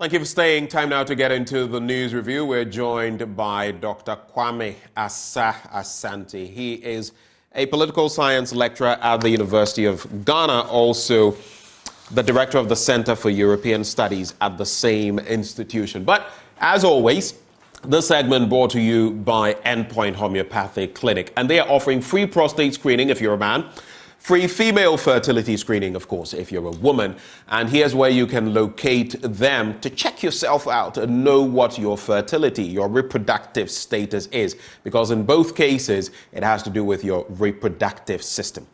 Thank you for staying. Time now to get into the news review. We're joined by Dr. Kwame Asante. He is a political science lecturer at the University of Ghana, also the director of the Center for European Studies at the same institution. But as always, this segment brought to you by Endpoint Homeopathic Clinic, and they are offering free prostate screening if you're a man, free female fertility screening, of course, if you're a woman. And here's where you can locate them to check yourself out and know what your fertility, your reproductive status is. Because in both cases, it has to do with your reproductive system.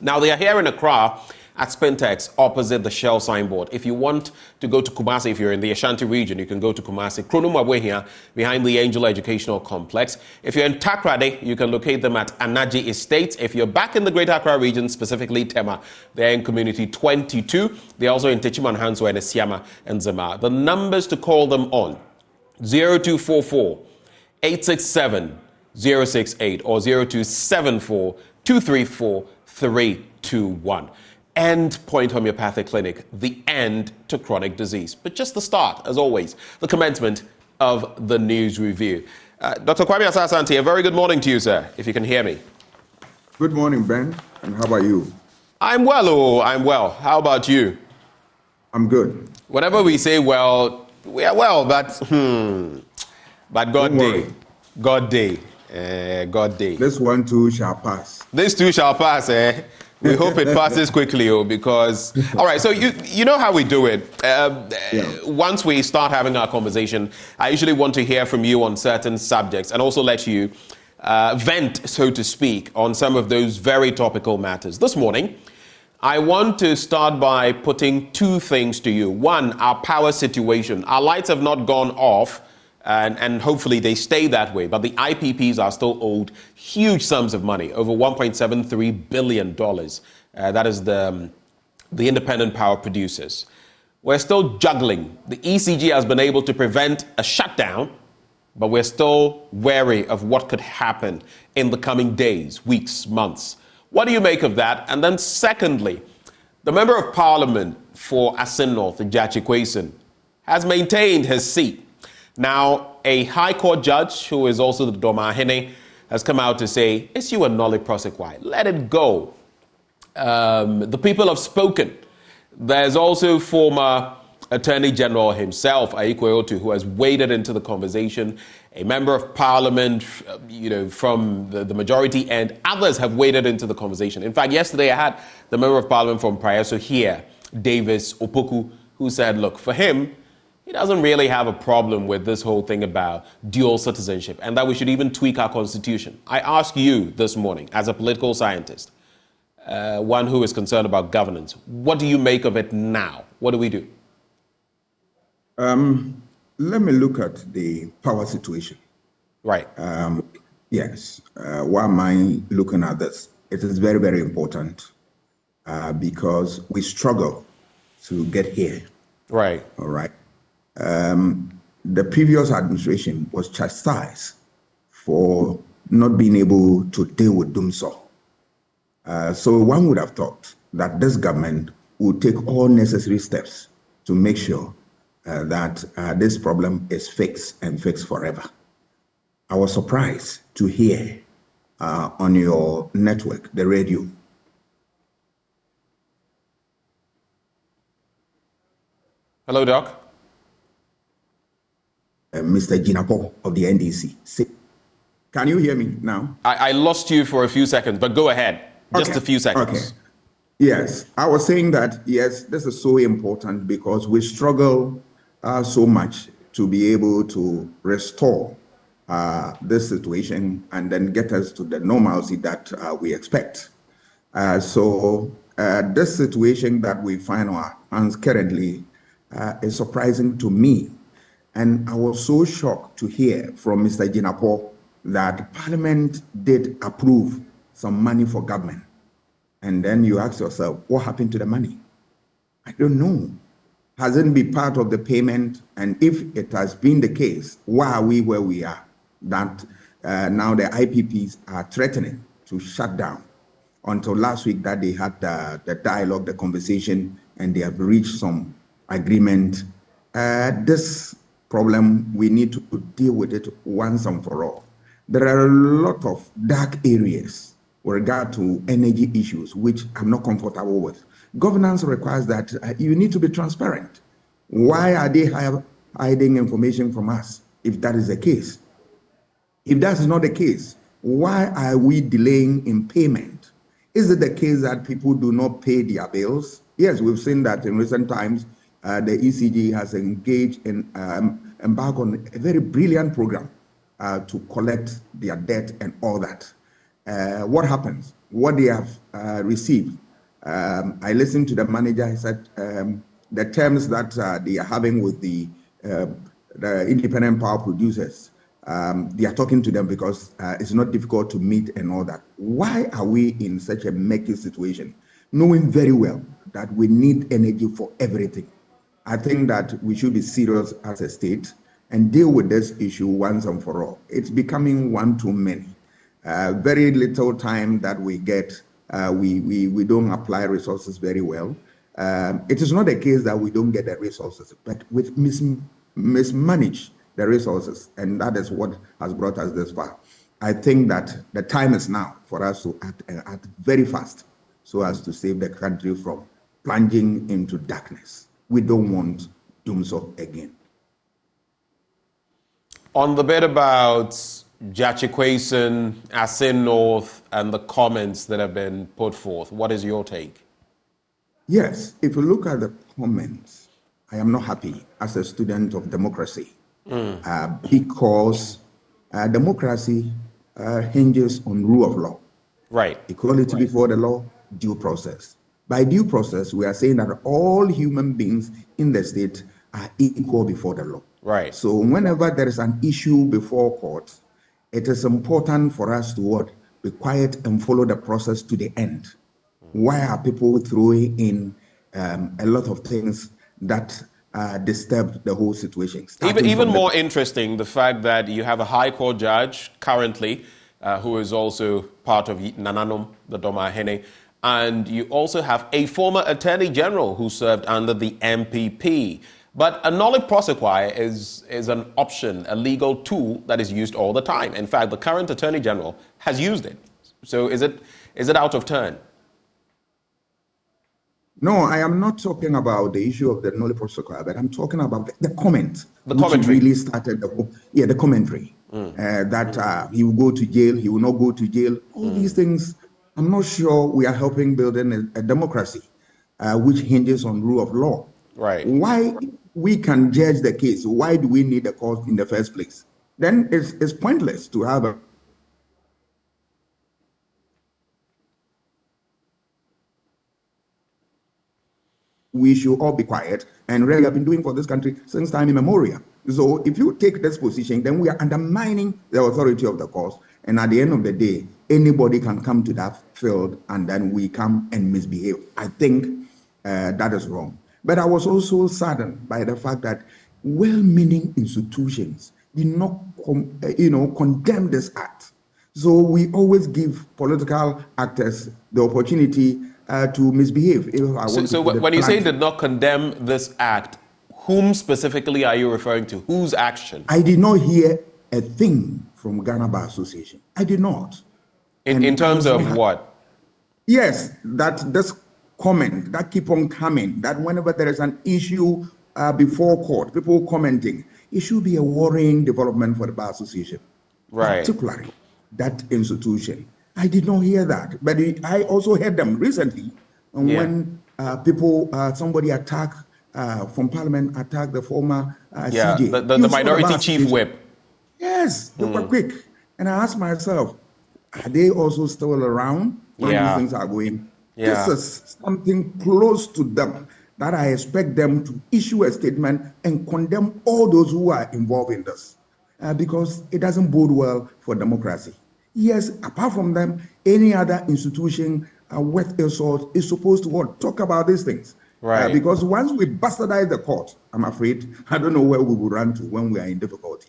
Now, they are here in Accra at Spintex, opposite the Shell signboard. If you want to go to Kumasi, if you're in the Ashanti region, you can go to Kumasi. Nkrumah here, behind the Angel Educational Complex. If you're in Takrade, you can locate them at Anaji Estates. If you're back in the Greater Accra region, specifically Tema, they're in Community 22. They're also in Techiman, Hanso, and Esiama and Zema. The numbers to call them on: 0244 867 068 or 0274 234 321. Endpoint Homeopathic Clinic, the end to chronic disease. But just the start, as always, the commencement of the news review. Dr. Kwame Asante, a very good morning to you, sir, if you can hear me. Good morning, Ben, and how about you? I'm well, I'm well. How about you? I'm good. Whenever we say well, we are well, but God day. God day. God day. This one too shall pass. This too shall pass, eh? We hope it passes quickly, because... All right, so you know how we do it. Once we start having our conversation, I usually want to hear from you on certain subjects and also let you vent, so to speak, on some of those very topical matters. This morning, I want to start by putting two things to you. One, our power situation. Our lights have not gone off, and hopefully they stay that way. But the IPPs are still owed huge sums of money, over $1.73 billion. That is the independent power producers. We're still juggling. The ECG has been able to prevent a shutdown, but we're still wary of what could happen in the coming days, weeks, months. What do you make of that? And then secondly, the Member of Parliament for Asin North, Jachi Kwesen, has maintained his seat. Now, a High Court judge, who is also the Domahene, has come out to say, issue a nolle prosequi. Let it go. The people have spoken. There's also former Attorney General himself, Aikwe-Otu, who has waded into the conversation. A Member of Parliament, from the majority end. Others have waded into the conversation. In fact, yesterday I had the Member of Parliament from Praia here, Davis Opoku, who said, look, for him, he doesn't really have a problem with this whole thing about dual citizenship and that we should even tweak our constitution. I ask you this morning, as a political scientist, one who is concerned about governance, what do you make of it now? What do we do? Let me look at the power situation. Right. Yes. Why am I looking at this? It is very, very important because we struggle to get here. Right. All right. The previous administration was chastised for not being able to deal with Dumso. So one would have thought that this government would take all necessary steps to make sure that this problem is fixed and fixed forever. I was surprised to hear on your network, the radio. Hello, Doc. Mr. Jinapo of the NDC. Can you hear me now? I lost you for a few seconds, but go ahead. Just a few seconds. Okay. Yes, I was saying that, yes, this is so important because we struggle so much to be able to restore this situation and then get us to the normalcy that we expect. So this situation that we find our hands currently is surprising to me. And I was so shocked to hear from Mr. Jinapo that Parliament did approve some money for government. And then you ask yourself, what happened to the money? I don't know. Has it been part of the payment? And if it has been the case, why are we where we are? That now the IPPs are threatening to shut down. Until last week that they had the dialogue, the conversation, and they have reached some agreement this problem, we need to deal with it once and for all. There are a lot of dark areas with regard to energy issues, which I'm not comfortable with. Governance requires that you need to be transparent. Why are they hiding information from us if that is the case? If that is not the case, why are we delaying in payment? Is it the case that people do not pay their bills? Yes, we've seen that in recent times. The ECG has engaged in embarked on a very brilliant program to collect their debt and all that. What happens? What they have received? I listened to the manager. He said the terms that they are having with the independent power producers, they are talking to them because it's not difficult to meet and all that. Why are we in such a murky situation, knowing very well that we need energy for everything? I think that we should be serious as a state and deal with this issue once and for all. It's becoming one too many. Very little time that we get, we don't apply resources very well. It is not the case that we don't get the resources, but we mismanage the resources, and that is what has brought us this far. I think that the time is now for us to act very fast so as to save the country from plunging into darkness. We don't want doomsday again. On the bit about Jachikwason, Asin North, and the comments that have been put forth, what is your take? Yes, if you look at the comments, I am not happy as a student of democracy because democracy hinges on rule of law. Right. Equality before the law, due process. By due process, we are saying that all human beings in the state are equal before the law. Right. So whenever there is an issue before court, it is important for us to what? Be quiet and follow the process to the end. Why are people throwing in a lot of things that disturb the whole situation? Even more interesting, the fact that you have a High Court judge currently who is also part of Nananom, the Domahene, and you also have a former Attorney General who served under the MPP. But a nolle prosequi is an option, a legal tool that is used all the time. In fact, the current Attorney General has used it. So is it out of turn? No, I am not talking about the issue of the nolle prosequi, but I'm talking about the comment. The commentary. Really started the commentary. That he will go to jail, he will not go to jail. All these things, I'm not sure we are helping building a democracy which hinges on rule of law. Right. Why we can judge the case? Why do we need a court in the first place? Then it's pointless to have a we should all be quiet and really have been doing for this country since time immemorial. So if you take this position, then we are undermining the authority of the court. And at the end of the day, anybody can come to that field and then we come and misbehave. I think that is wrong. But I was also saddened by the fact that well-meaning institutions did not condemn this act. So we always give political actors the opportunity to misbehave. So when you say did not condemn this act, whom specifically are you referring to? Whose action? I did not hear a thing from Ghana Bar Association. I did not. In terms of what? Yes, that this comment that keep on coming, that whenever there is an issue before court, people commenting, it should be a worrying development for the Bar Association. Right. Particularly that institution. I did not hear that, but I also heard them recently when somebody attacked from Parliament, attacked the former CJ. The minority chief whip. Yes, they were quick. And I asked myself, are they also still around when these things are going? This is something close to them that I expect them to issue a statement and condemn all those who are involved in this because it doesn't bode well for democracy. Yes, apart from them, any other institution worth a salt is supposed to talk about these things. Right. Because once we bastardize the court, I'm afraid, I don't know where we will run to when we are in difficulty.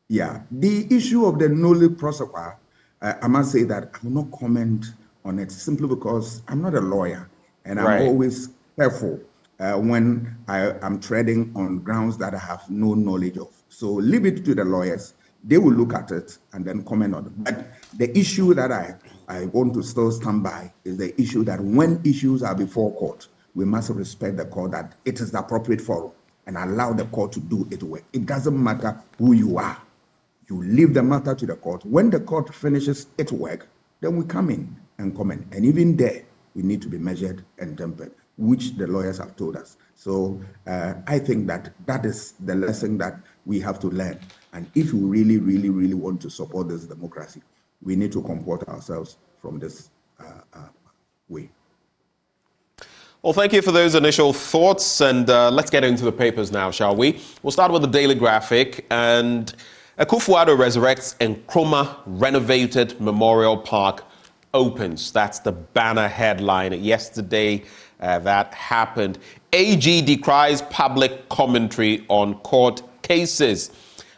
Yeah, the issue of the nolle prosequi, I must say that I will not comment on it simply because I'm not a lawyer and I'm always careful when I am treading on grounds that I have no knowledge of. So leave it to the lawyers. They will look at it and then comment on it. But the issue that I want to still stand by is the issue that when issues are before court, we must respect the court, that it is the appropriate forum, and allow the court to do its work. It doesn't matter who you are. You leave the matter to the court. When the court finishes its work, then we come in and comment. And even there, we need to be measured and tempered, which the lawyers have told us. So I think that is the lesson that we have to learn. And if we really, really, really want to support this democracy, we need to comport ourselves from this way. Well, thank you for those initial thoughts, and let's get into the papers now, shall we? We'll start with the Daily Graphic, and Akufo-Addo resurrects Nkrumah Renovated Memorial Park opens. That's the banner headline. Yesterday, that happened. AG decries public commentary on court cases,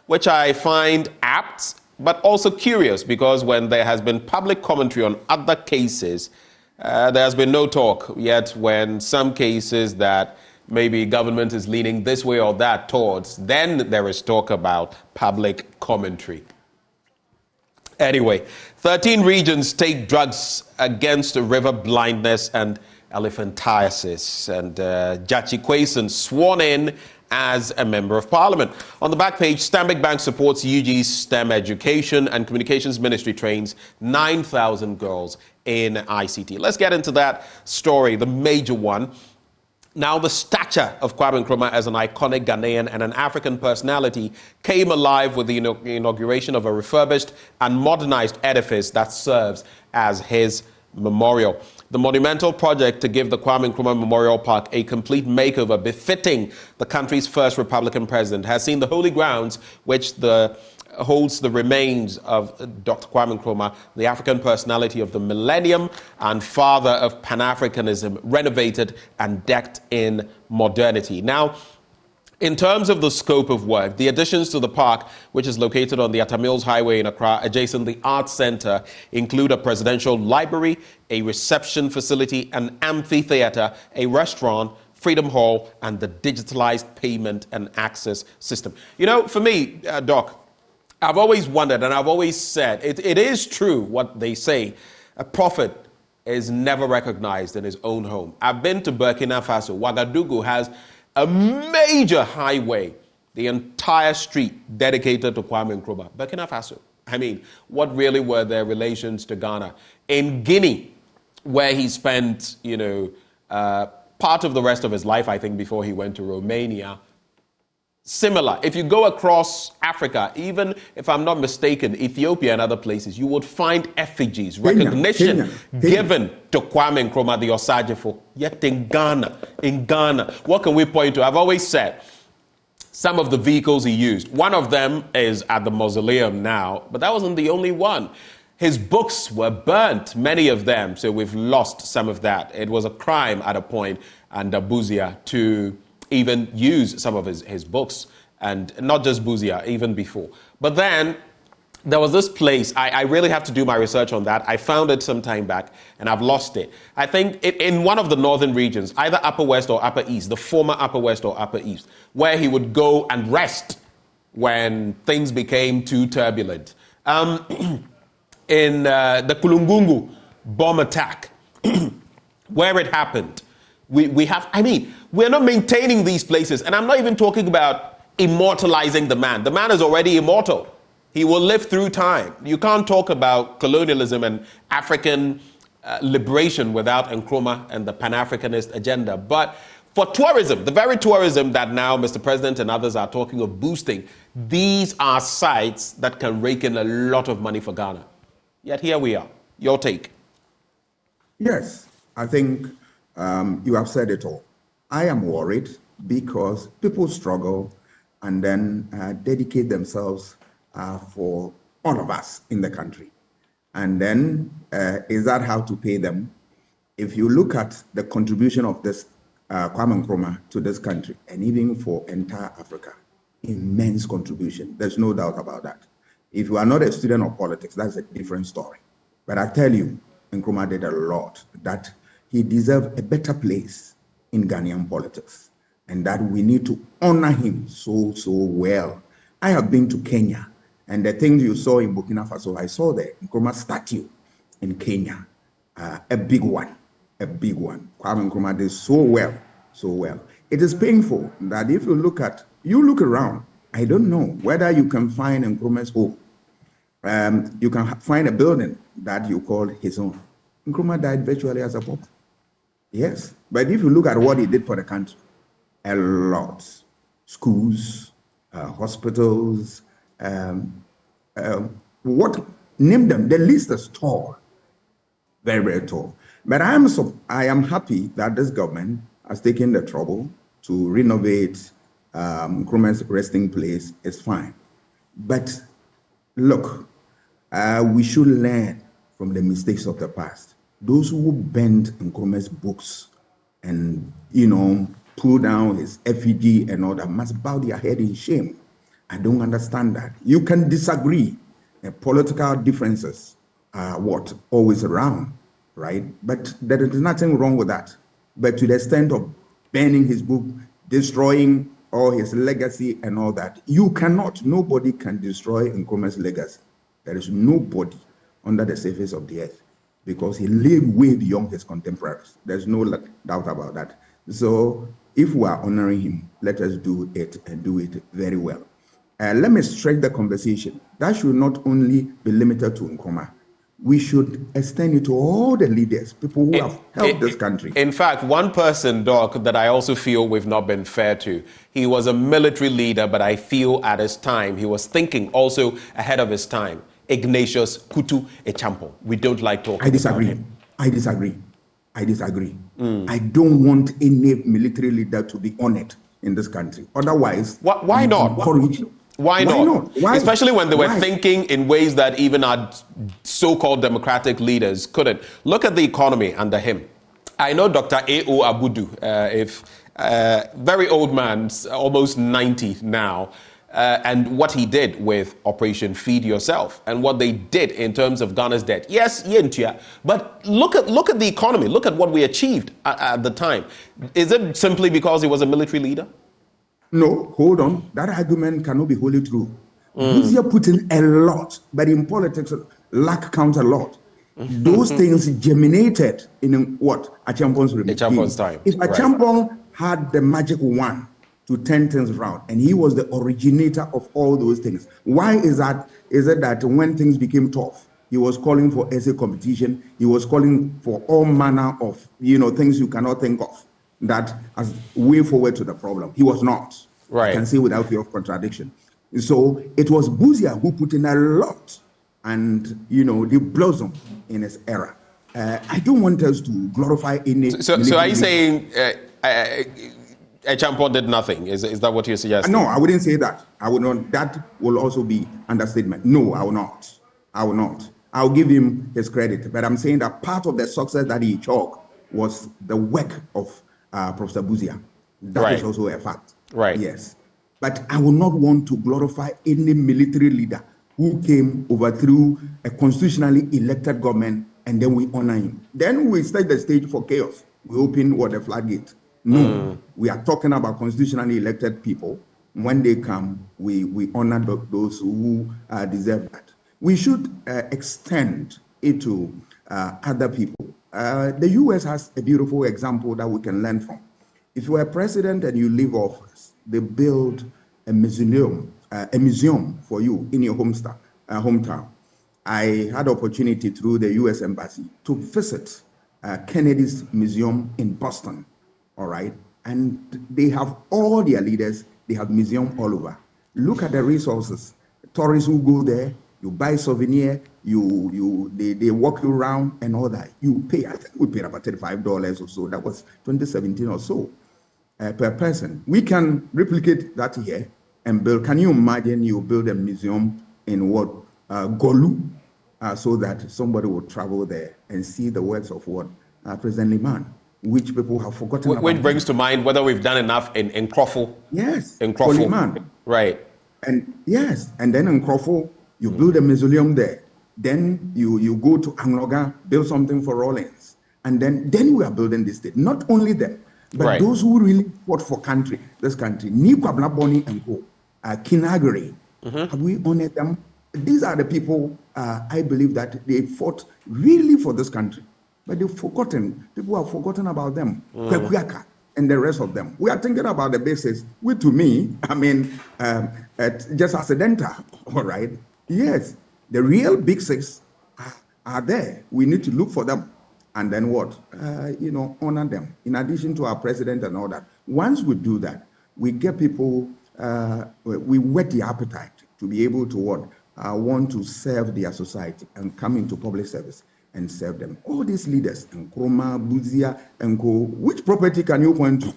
which I find apt, but also curious, because when there has been public commentary on other cases, there has been no talk yet when some cases that maybe government is leaning this way or that towards, then there is talk about public commentary. Anyway, 13 regions take drugs against river blindness and elephantiasis. And Jachi Kwesen sworn in as a member of parliament. On the back page, Stanbic Bank supports UG's STEM education, and Communications Ministry trains 9,000 girls in ICT. Let's get into that story, the major one. Now, the stature of Kwame Nkrumah as an iconic Ghanaian and an African personality came alive with the inauguration of a refurbished and modernized edifice that serves as his memorial. The monumental project to give the Kwame Nkrumah Memorial Park a complete makeover befitting the country's first Republican president has seen the holy grounds, which holds the remains of Dr. Kwame Nkrumah, the African personality of the millennium and father of Pan-Africanism, renovated and decked in modernity. Now, in terms of the scope of work, the additions to the park, which is located on the Atta Mills Highway in Accra, adjacent the Arts Center, include a presidential library, a reception facility, an amphitheater, a restaurant, Freedom Hall, and the digitalized payment and access system. You know, for me, Doc, I've always wondered, and I've always said, it is true what they say, a prophet is never recognized in his own home. I've been to Burkina Faso. Ouagadougou has a major highway, the entire street dedicated to Kwame Nkrumah. Burkina Faso. I mean, what really were their relations to Ghana? In Guinea, where he spent, part of the rest of his life, I think, before he went to Romania. Similar. If you go across Africa, even if I'm not mistaken, Ethiopia and other places, you would find effigies, recognition given to Kwame Nkrumah, the Osajifo. Yet in Ghana, what can we point to? I've always said some of the vehicles he used. One of them is at the mausoleum now, but that wasn't the only one. His books were burnt, many of them, so we've lost some of that. It was a crime at a point under Buzia to even use some of his books, and not just Buzia, even before. But then there was this place, I really have to do my research on that. I found it some time back and I've lost it. I think in one of the northern regions, either Upper West or Upper East, the former Upper West or Upper East, where he would go and rest when things became too turbulent. In the Kulungungu bomb attack, where it happened, we're not maintaining these places. And I'm not even talking about immortalizing the man. The man is already immortal. He will live through time. You can't talk about colonialism and African liberation without Nkrumah and the Pan-Africanist agenda. But for tourism, the very tourism that now Mr. President and others are talking of boosting, these are sites that can rake in a lot of money for Ghana. Yet here we are. Your take? Yes, I think you have said it all. I am worried because people struggle and then dedicate themselves for all of us in the country. And then is that how to pay them? If you look at the contribution of this Kwame Nkrumah to this country, and even for entire Africa, immense contribution. There's no doubt about that. If you are not a student of politics, that's a different story. But I tell you, Nkrumah did a lot, that he deserved a better place in Ghanaian politics, and that we need to honor him so well. I have been to Kenya, and the things you saw in Burkina Faso, I saw the Nkrumah statue in Kenya, a big one. Kwame Nkrumah did so well. It is painful that if you look around, I don't know whether you can find Nkrumah's home. You can find a building that you call his own. Nkrumah died virtually as a pauper. Yes, but if you look at what he did for the country, a lot. Schools, hospitals, name them, the list is tall, very, very tall. But I am happy that this government has taken the trouble to renovate Nkrumah's resting place. It's fine. But look, we should learn from the mistakes of the past. Those who bend Nkrumah's books and, pull down his effigy and all that must bow their head in shame. I don't understand that. You can disagree. Political differences are always around, right? But there is nothing wrong with that. But to the extent of burning his book, destroying all his legacy and all that, nobody can destroy Nkrumah's legacy. There is nobody under the surface of the earth, because he lived way beyond his contemporaries. There's no doubt about that. So if we are honoring him, let us do it and do it very well. Let me stretch the conversation. That should not only be limited to Nkrumah. We should extend it to all the leaders, people who have helped this country. In fact, one person, Doc, that I also feel we've not been fair to, he was a military leader, but I feel at his time, he was thinking also ahead of his time. Ignatius Kutu Echampo. We don't like talking about him. I disagree. I don't want any military leader to be honored in this country. Otherwise, why not? Why not? Why? Especially when they were thinking in ways that even our so-called democratic leaders couldn't. Look at the economy under him. I know Dr. A.O. Abudu, very old man, almost 90 now, and what he did with Operation Feed Yourself and what they did in terms of Ghana's debt. Yes, but look at the economy. Look at what we achieved at the time. Is it simply because he was a military leader? No, hold on. That argument cannot be wholly true. Busia put in a lot, but in politics, luck counts a lot. Those things germinated in Achampon's time. If Achampon had the magic wand to turn things around, and he was the originator of all those things, why is that? Is it that when things became tough, he was calling for essay competition, he was calling for all manner of things you cannot think of, that as way forward to the problem? He was not. Right. I can say without fear of contradiction. So it was Busia who put in a lot, and they blossomed in his era. I don't want us to glorify any. So are you saying Echampo did nothing? Is that what you're suggesting? No, I wouldn't say that. I would not. That will also be understatement. No, I will not. I'll give him his credit, but I'm saying that part of the success that he chalked was the work of Professor Busia. That is also a fact. Right. Yes. But I will not want to glorify any military leader who overthrew a constitutionally elected government, and then we honor him. Then we set the stage for chaos. We open the floodgate. No, we are talking about constitutionally elected people. When they come, we honor those who deserve that. We should extend it to other people. The U.S. has a beautiful example that we can learn from. If you are president and you leave office, they build a museum for you in your hometown. I had opportunity through the U.S. Embassy to visit Kennedy's Museum in Boston. All right, and they have all their leaders. They have museum all over. Look at the resources. Tourists who go there, you buy souvenir, they walk you around and all that. You pay. I think we paid about $35 or so. That was 2017 or so per person. We can replicate that here and build. Can you imagine you build a museum in Golu, so that somebody will travel there and see the works of President Liman, which people have forgotten about. Which brings to mind whether we've done enough in Nkrumah. Yes, in Nkrumah. Liman. Right. And yes, and then in Nkrumah, you build a mausoleum there. Then you go to Angloga, build something for Rawlings. And then we are building this state. Not only them, But those who really fought for this country, Nkrumah, Boni and Co, Kinagari, have we honored them? These are the people, I believe that they fought really for this country. But they've forgotten, people have forgotten about them. Kwekuyaka and the rest of them. We are thinking about the basics, which to me, I mean, just accidental, all right? Yes, the real big six are there. We need to look for them. And then what? Honor them. In addition to our president and all that. Once we do that, we get people, we whet the appetite to be able to what? Want to serve their society and come into public service and serve them. All these leaders, Nkrumah, Buzia, and Co, which property can you point to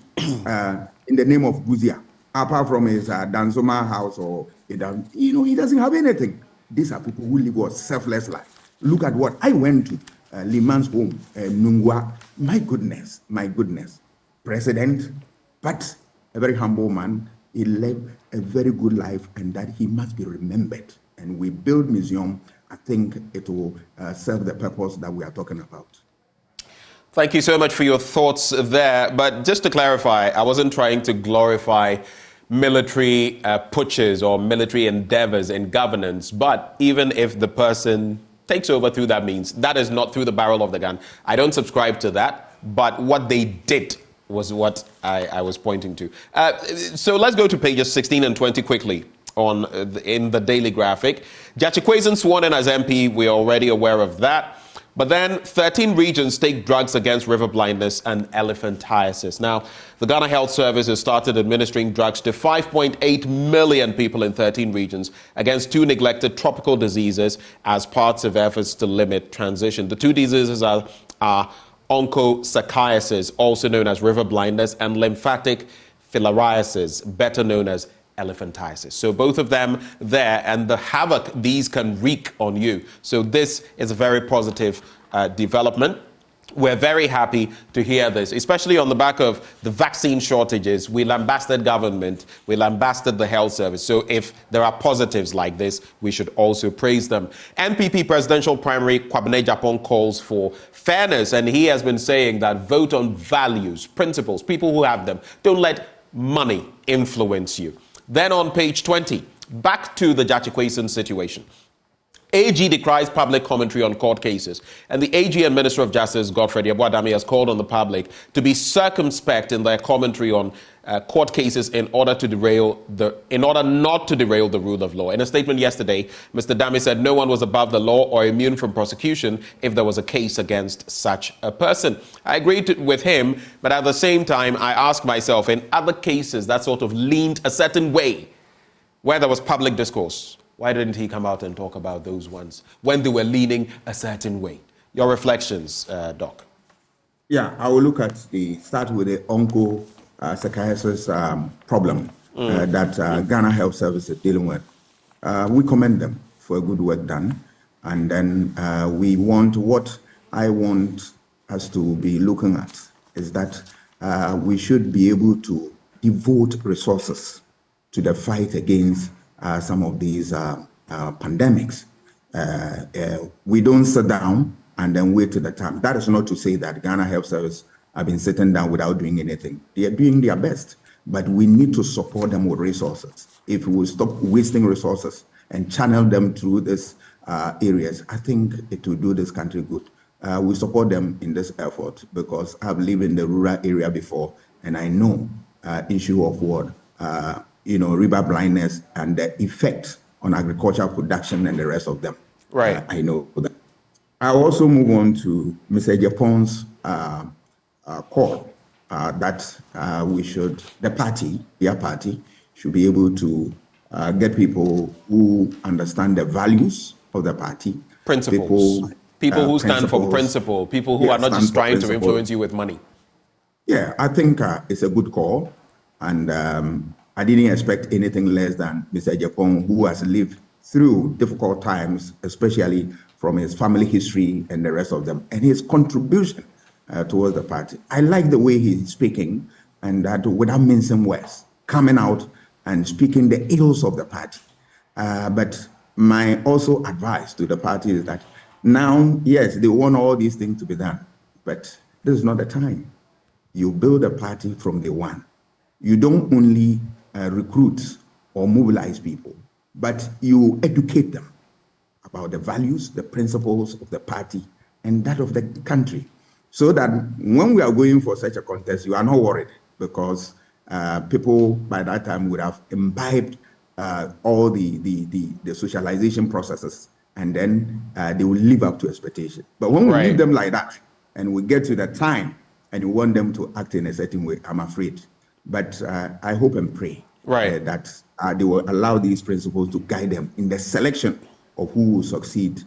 in the name of Buzia? Apart from his Danzoma house or, he doesn't have anything. These are people who live a selfless life. Look at what I went to. Liman's home, Nungwa. My goodness, president, but a very humble man. He lived a very good life, and that he must be remembered. And we build museum. I think it will serve the purpose that we are talking about. Thank you so much for your thoughts there. But just to clarify, I wasn't trying to glorify military putches or military endeavors in governance. But even if the person takes over through that means, that is not through the barrel of the gun. I don't subscribe to that, but what they did was what I was pointing to. So let's go to pages 16 and 20 quickly in the Daily Graphic. Jachikwezen sworn in as MP, we're already aware of that. But then 13 regions take drugs against river blindness and elephantiasis. Now, the Ghana Health Service has started administering drugs to 5.8 million people in 13 regions against 2 neglected tropical diseases as parts of efforts to limit transition. The 2 diseases are onchocerciasis, also known as river blindness, and lymphatic filariasis, better known as elephantiasis. So both of them there, and the havoc these can wreak on you. So this is a very positive development. We're very happy to hear this, especially on the back of the vaccine shortages. We lambasted government, we lambasted the health service. So if there are positives like this, we should also praise them. NPP presidential primary Kwabena Japan calls for fairness, and he has been saying that vote on values, principles, people who have them. Don't let money influence you. Then on page 20, back to the Jachikwezen situation. AG decries public commentary on court cases, and the AG and Minister of Justice, Godfred Yeboah-Dame, has called on the public to be circumspect in their commentary on court cases in order not to derail the rule of law. In a statement yesterday, Mr. Dame said no one was above the law or immune from prosecution if there was a case against such a person. I agreed with him, but at the same time, I ask myself, in other cases that sort of leaned a certain way, where there was public discourse, why didn't he come out and talk about those ones when they were leaning a certain way? Your reflections, Doc. Yeah, I will start with the onchocerciasis problem that Ghana Health Service is dealing with. We commend them for a good work done. And then what I want us to be looking at is that we should be able to devote resources to the fight against some of these pandemics. We don't sit down and then wait till the time. That is not to say that Ghana Health Service have been sitting down without doing anything. They are doing their best, but we need to support them with resources. If we stop wasting resources and channel them through these areas, I think it will do this country good. We support them in this effort because I've lived in the rural area before, and I know issue of what river blindness and the effect on agricultural production and the rest of them. Right. I know that. I'll also move on to Mr. Japon's call that their party should be able to get people who understand the values of the party. Principles. People who stand for principle. People who are not just trying to influence you with money. Yeah, I think it's a good call. And I didn't expect anything less than Mr. Japan, who has lived through difficult times, especially from his family history and the rest of them, and his contribution towards the party. I like the way he's speaking, and that without mincing words, coming out and speaking the ills of the party. But my also advice to the party is that now, yes, they want all these things to be done, but this is not the time. you build a party from day one. You don't only recruit or mobilize people, but you educate them about the values, the principles of the party, and that of the country. So that when we are going for such a contest, you are not worried, because people by that time would have imbibed all the socialization processes, and then they will live up to expectation. But when we leave them like that, and we get to the time, and you want them to act in a certain way, I'm afraid. But I hope and pray that they will allow these principles to guide them in the selection of who will succeed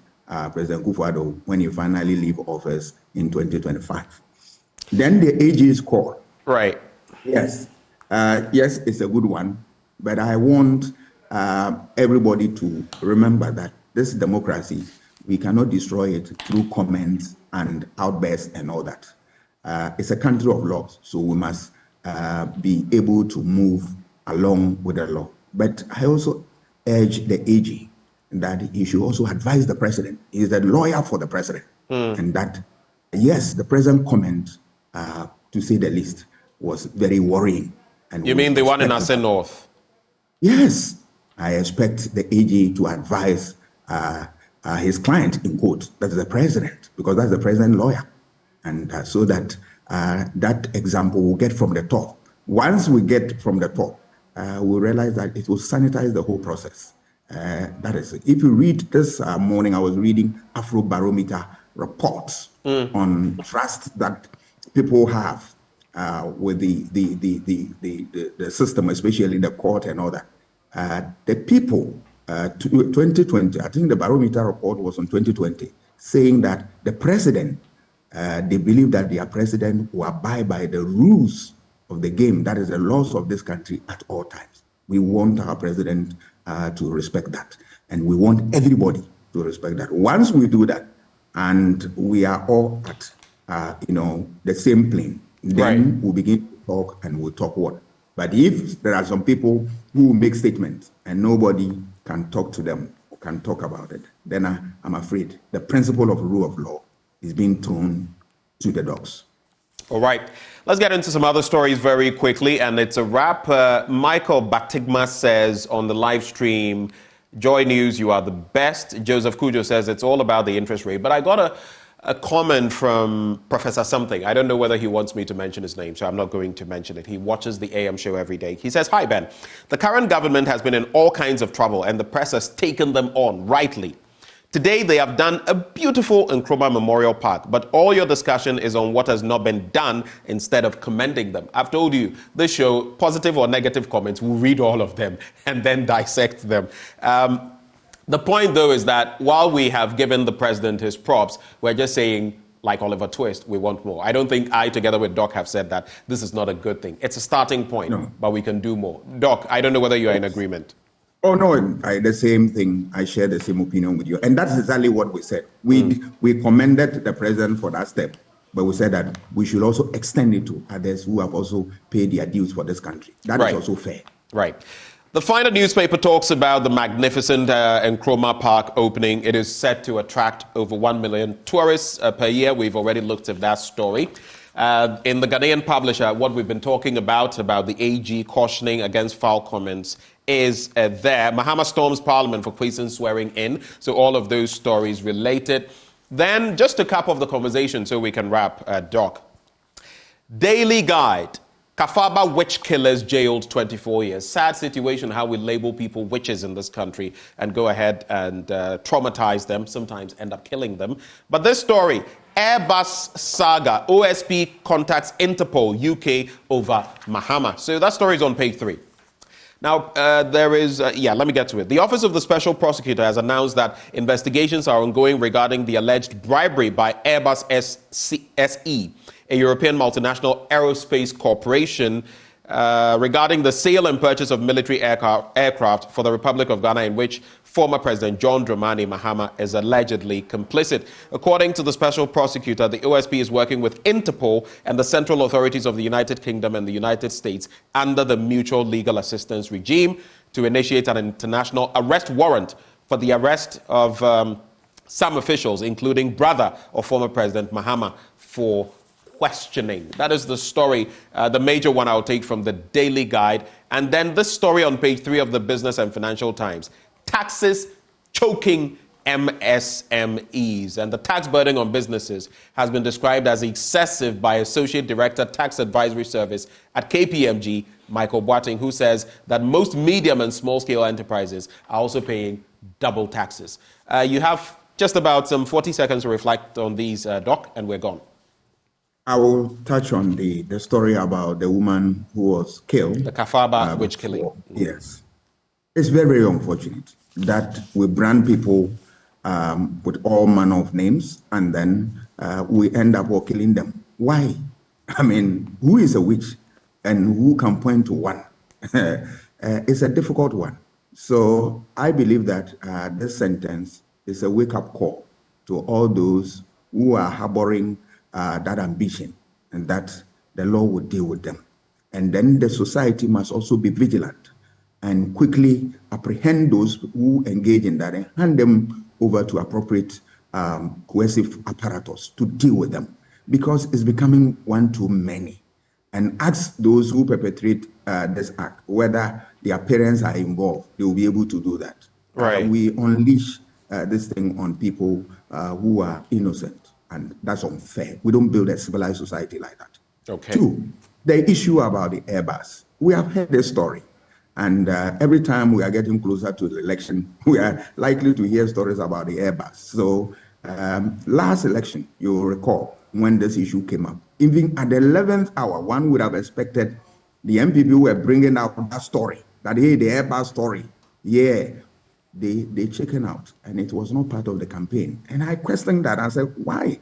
President Akufo-Addo when he finally leave office in 2025. Then the AG's call. Right. Yes. Yes, it's a good one. But I want everybody to remember that this democracy, we cannot destroy it through comments and outbursts and all that. It's a country of laws, so we must be able to move along with the law. But I also urge the AG that he should also advise the president. He is the lawyer for the president. And that, yes, the president's comment, to say the least, was very worrying. And you mean the one in Ase North? Yes. I expect the AG to advise his client, in quote, that's the president, because that's the president's lawyer. And so that that example will get from the top. Once we get from the top, we'll realize that it will sanitize the whole process. That is it. If you read this morning, I was reading Afrobarometer reports on trust that people have with the system, especially the court and all that. The people, 2020, I think the barometer report was on 2020, saying that the president, they believe that their president will abide by the rules of the game, that is the laws of this country at all times. We want our president to respect that, and we want everybody to respect that. Once we do that, and we are all at the same plane, then we'll begin to talk, and we'll talk what. But if there are some people who make statements and nobody can talk to them or can talk about it, then I'm afraid the principle of rule of law is being thrown to the dogs. All right. Let's get into some other stories very quickly, and it's a wrap. Michael Batigma says on the live stream, Joy News, you are the best. Joseph Kujo says it's all about the interest rate. But I got a comment from Professor Something. I don't know whether he wants me to mention his name, so I'm not going to mention it. He watches the AM show every day. He says, hi, Ben. The current government has been in all kinds of trouble, and the press has taken them on, rightly. Today, they have done a beautiful Nkrumah Memorial Park, but all your discussion is on what has not been done instead of commending them. I've told you, this show, positive or negative comments, we'll read all of them and then dissect them. The point, though, is that while we have given the president his props, we're just saying, like Oliver Twist, we want more. I don't think I, together with Doc, have said that this is not a good thing. It's a starting point, but we can do more. Doc, I don't know whether you're in agreement. Oh, no, the same thing. I share the same opinion with you. And that's exactly what we said. We commended the president for that step, but we said that we should also extend it to others who have also paid their dues for this country. That is also fair. Right. The final newspaper talks about the magnificent Nkrumah Park opening. It is set to attract over 1 million tourists per year. We've already looked at that story. In the Ghanaian Publisher, what we've been talking about the AG cautioning against foul comments is there. Mahama storms Parliament for Quayson swearing in. So all of those stories related. Then just to cap off the conversation so we can wrap, Doc. Daily Guide. Kafaba witch killers jailed 24 years. Sad situation how we label people witches in this country and go ahead and traumatize them, sometimes end up killing them. But this story, Airbus saga, OSP contacts Interpol UK over Mahama. So that story is on page 3. Now, there is, let me get to it. The Office of the Special Prosecutor has announced that investigations are ongoing regarding the alleged bribery by Airbus SE, a European multinational aerospace corporation, regarding the sale and purchase of military aircraft for the Republic of Ghana, in which former President John Dramani Mahama is allegedly complicit. According to the special prosecutor, the OSP is working with Interpol and the central authorities of the United Kingdom and the United States under the Mutual Legal Assistance Regime to initiate an international arrest warrant for the arrest of some officials, including brother of former President Mahama, for questioning. That is the story, the major one I'll take from the Daily Guide. And then this story on page 3 of the Business and Financial Times. Taxes choking MSMEs. And the tax burden on businesses has been described as excessive by Associate Director, Tax Advisory Service at KPMG, Michael Boateng, who says that most medium and small-scale enterprises are also paying double taxes. You have just about some 40 seconds to reflect on these, Doc, and we're gone. I will touch on the story about the woman who was killed. The Kafaba witch killing. Yes. It's very, very unfortunate that we brand people with all manner of names, and then we end up killing them. Why? I mean, who is a witch and who can point to one? It's a difficult one. So I believe that this sentence is a wake-up call to all those who are harboring that ambition, and that the law will deal with them. And then the society must also be vigilant and quickly apprehend those who engage in that and hand them over to appropriate coercive apparatus to deal with them, because it's becoming one too many. And ask those who perpetrate this act whether their parents are involved. They will be able to do that. Right. We unleash this thing on people who are innocent, and that's unfair. We don't build a civilized society like that. Okay. 2, the issue about the Airbus. We have heard this story, and every time we are getting closer to the election, we are likely to hear stories about the Airbus. So last election, you'll recall when this issue came up, even at the 11th hour, one would have expected the MPP who were bringing out that story, that, hey, the Airbus story, yeah, they chicken out, and it was not part of the campaign. And I questioned that. I said, why?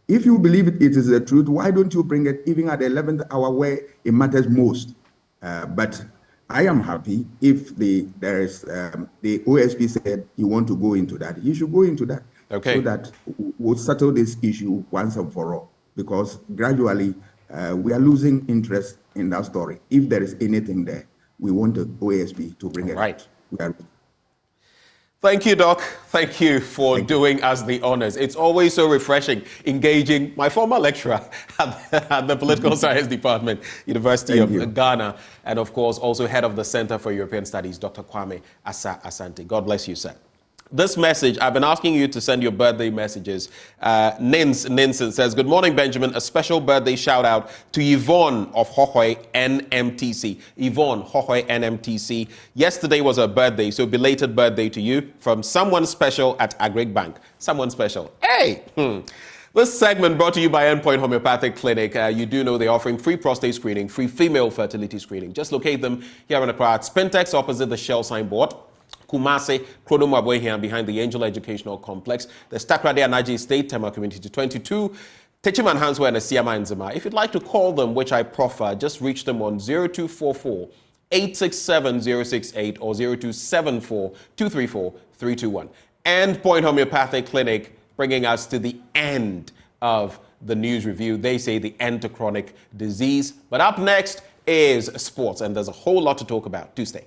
If you believe it is the truth, why don't you bring it even at the 11th hour where it matters most? But I am happy if the OSP said you want to go into that. You should go into that. Okay. So that we'll settle this issue once and for all. Because gradually we are losing interest in that story. If there is anything there, we want the OSP to bring it right. out. Thank you, Doc. Thank you for doing us the honors. It's always so refreshing engaging my former lecturer at the Political Science Department, University of Ghana, and of course also head of the Center for European Studies, Dr. Kwame Asante. God bless you, sir. This message, I've been asking you to send your birthday messages. Ninson says, good morning, Benjamin. A special birthday shout out to Yvonne of Hohoi NMTC. Yvonne, Hohoi NMTC. Yesterday was her birthday, so belated birthday to you from someone special at Agric Bank. Someone special. Hey! This segment brought to you by Endpoint Homeopathic Clinic. You do know they're offering free prostate screening, free female fertility screening. Just locate them here in Accra at Spintex opposite the Shell signboard. Kumase, Kronomabwehian behind the Angel Educational Complex, the Stakrade Anaji State, Tema Community 22, Techiman Hanswe and Siama Nzima. If you'd like to call them, which I proffer, just reach them on 0244 867 068 or 0274 234 321. Endpoint Homeopathic Clinic, bringing us to the end of the news review. They say the end to chronic disease. But up next is sports, and there's a whole lot to talk about. Do stay.